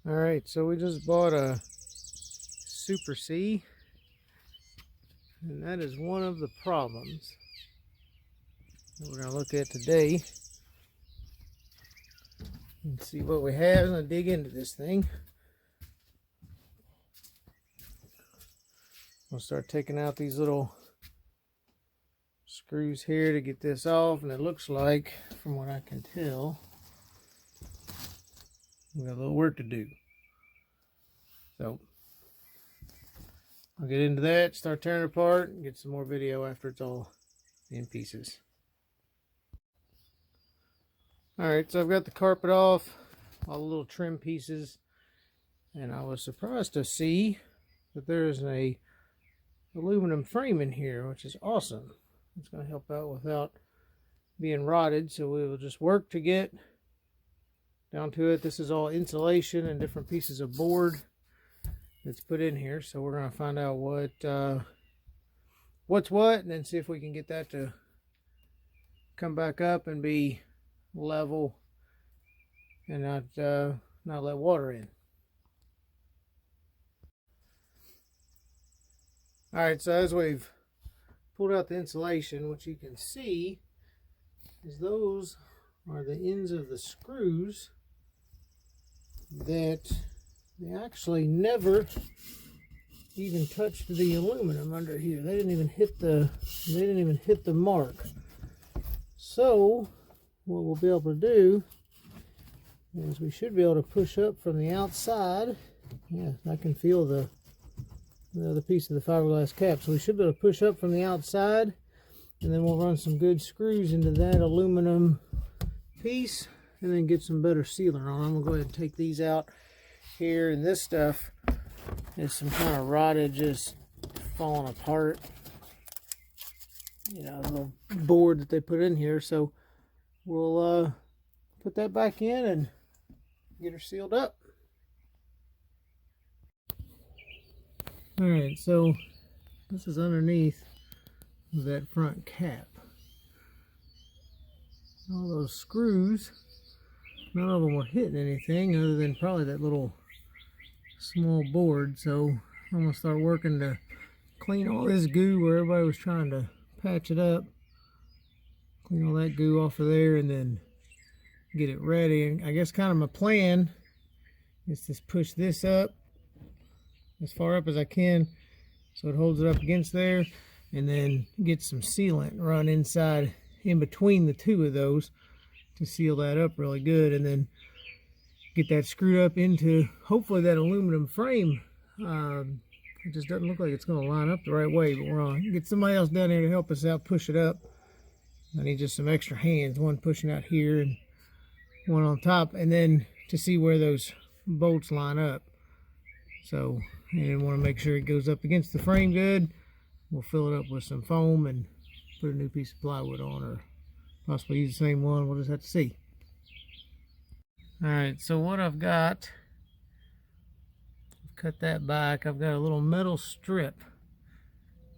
Alright, so we just bought a Super C, and that is one of the problems that we're going to look at today and see what we have. I'm going to dig into this thing. We'll start taking out these little screws here to get this off, and it looks like, from what I can tell, we got a little work to do. So I'll get into that, start tearing it apart, and get some more video after it's all in pieces. Alright, so I've got the carpet off, all the little trim pieces, and I was surprised to see that there is a aluminum frame in here, which is awesome. It's going to help out without being rotted, so we will just work to get down to it. This is all insulation and different pieces of board that's put in here, so we're going to find out what's what, and then see if we can get that to come back up and be level and not let water in. Alright, so as we've pulled out the insulation, what you can see is those are the ends of the screws that they actually never even touched the aluminum under here. They didn't even hit the mark. So what we'll be able to do is we should be able to push up from the outside. Yeah, I can feel the other piece of the fiberglass cap. So we should be able to push up from the outside, and then we'll run some good screws into that aluminum piece and then get some better sealer on. I'm gonna go ahead and take these out here, and this stuff is some kind of rotted, just falling apart, you know, little board that they put in here. So we'll put that back in and get her sealed up. Alright, so this is underneath that front cap. All those screws, none of them were hitting anything other than probably that little small board. So I'm going to start working to clean all this goo where everybody was trying to patch it up. Clean all that goo off of there and then get it ready. And I guess kind of my plan is to push this up as far up as I can so it holds it up against there, and then get some sealant run inside in between the two of those to seal that up really good, and then get that screwed up into hopefully that aluminum frame. It just doesn't look like it's going to line up the right way, but we're going to get somebody else down there to help us out push it up. I need just some extra hands, one pushing out here and one on top, and then to see where those bolts line up. So, and want to make sure it goes up against the frame good. We'll fill it up with some foam and put a new piece of plywood on, or possibly use the same one. We'll just have to see. Alright, so what I've got, cut that back. I've got a little metal strip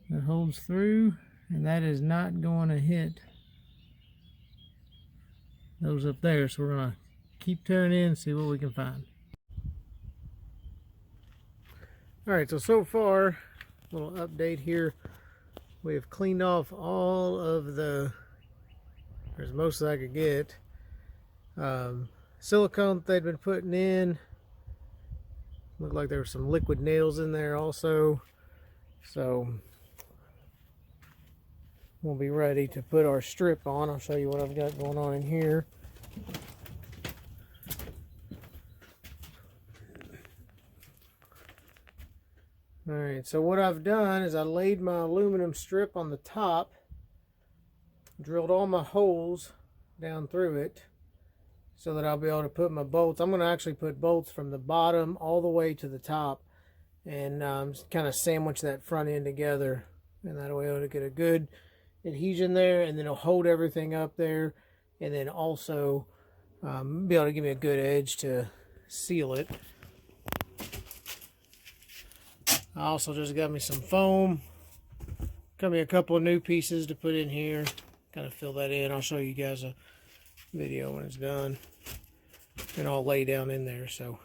that holds through, and that is not going to hit those up there. So we're going to keep tearing in and see what we can find. Alright, so far, a little update here. We have cleaned off all of the, or as most as I could get, silicone that they'd been putting in. Looked like there were some liquid nails in there also. So we'll be ready to put our strip on. I'll show you what I've got going on in here. Alright, so what I've done is I laid my aluminum strip on the top, drilled all my holes down through it so that I'll be able to put my bolts. I'm going to actually put bolts from the bottom all the way to the top, and kind of sandwich that front end together, and that way it'll get a good adhesion there, and then it'll hold everything up there, and then also be able to give me a good edge to seal it. I also just got me some foam. Got me a couple of new pieces to put in here. Kind of fill that in. I'll show you guys a video when it's done. And I'll lay down in there. So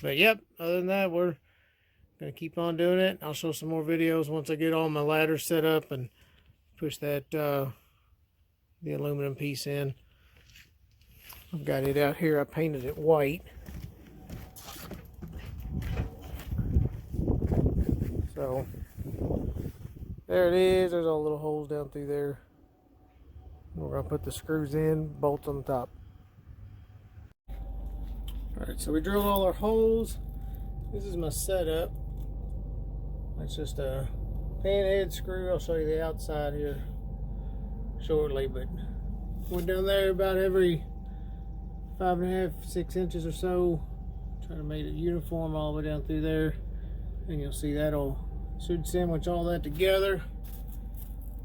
But yep, other than that, we're gonna keep on doing it. I'll show some more videos once I get all my ladders set up and push that the aluminum piece in. I've got it out here. I painted it white. So there it is. There's all little holes down through there. We're going to put the screws in, bolts on the top. Alright, so we drilled all our holes. This is my setup. It's just a panhead screw. I'll show you the outside here shortly, but went down there about every 5.5, 6 inches or so. Trying to make it uniform all the way down through there. And you'll see should sandwich all that together.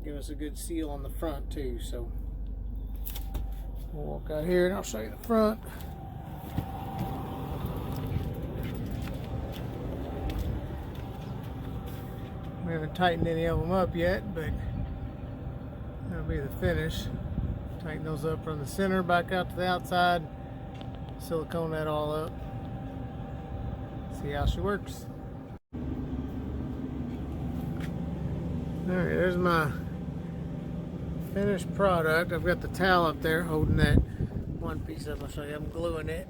Give us a good seal on the front too. So we'll walk out here and I'll show you the front. We haven't tightened any of them up yet, but that'll be the finish. Tighten those up from the center back out to the outside. Silicone that all up. See how she works. Alright, there's my finished product. I've got the towel up there holding that one piece up. I'll show you. I'm gluing it.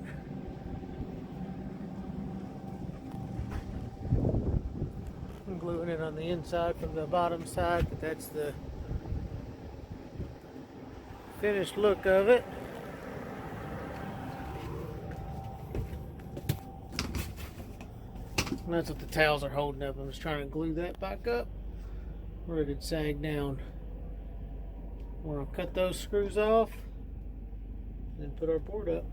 I'm gluing it on the inside from the bottom side, but that's the finished look of it. And that's what the towels are holding up. I'm just trying to glue that back up where it had sagged down. We're going to cut those screws off and then put our board up.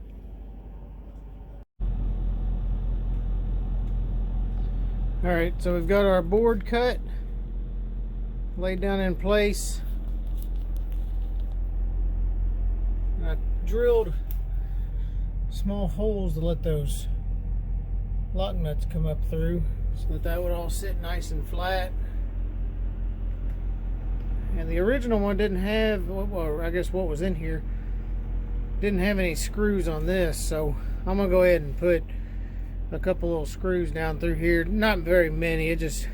Alright, so we've got our board cut, laid down in place. And I drilled small holes to let those lock nuts come up through so that would all sit nice and flat. And the original one didn't have, well, I guess what was in here didn't have any screws on this, so I'm gonna go ahead and put a couple little screws down through here. Not very many, I just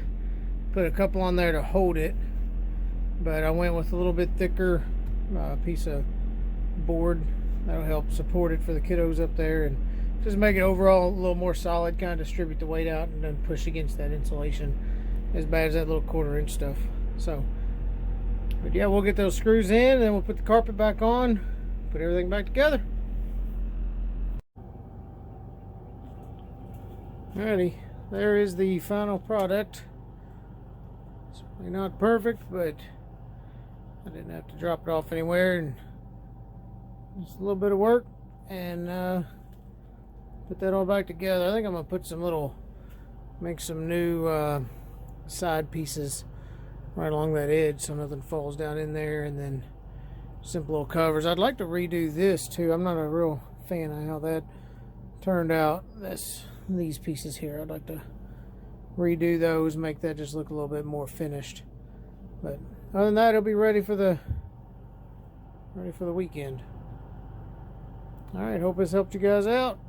put a couple on there to hold it, but I went with a little bit thicker piece of board that'll help support it for the kiddos up there and just make it overall a little more solid, kind of distribute the weight out and then push against that insulation as bad as that little 1/4 inch stuff. So, but yeah, we'll get those screws in and then we'll put the carpet back on, put everything back together. Alrighty, there is the final product. It's really not perfect, but I didn't have to drop it off anywhere, and just a little bit of work and put that all back together. I think I'm gonna put make some new side pieces right along that edge so nothing falls down in there, and then simple little covers. I'd like to redo this too. I'm not a real fan of how that turned out. These pieces here, I'd like to redo those, make that just look a little bit more finished. But other than that, it'll be ready for the weekend. All right, hope this helped you guys out.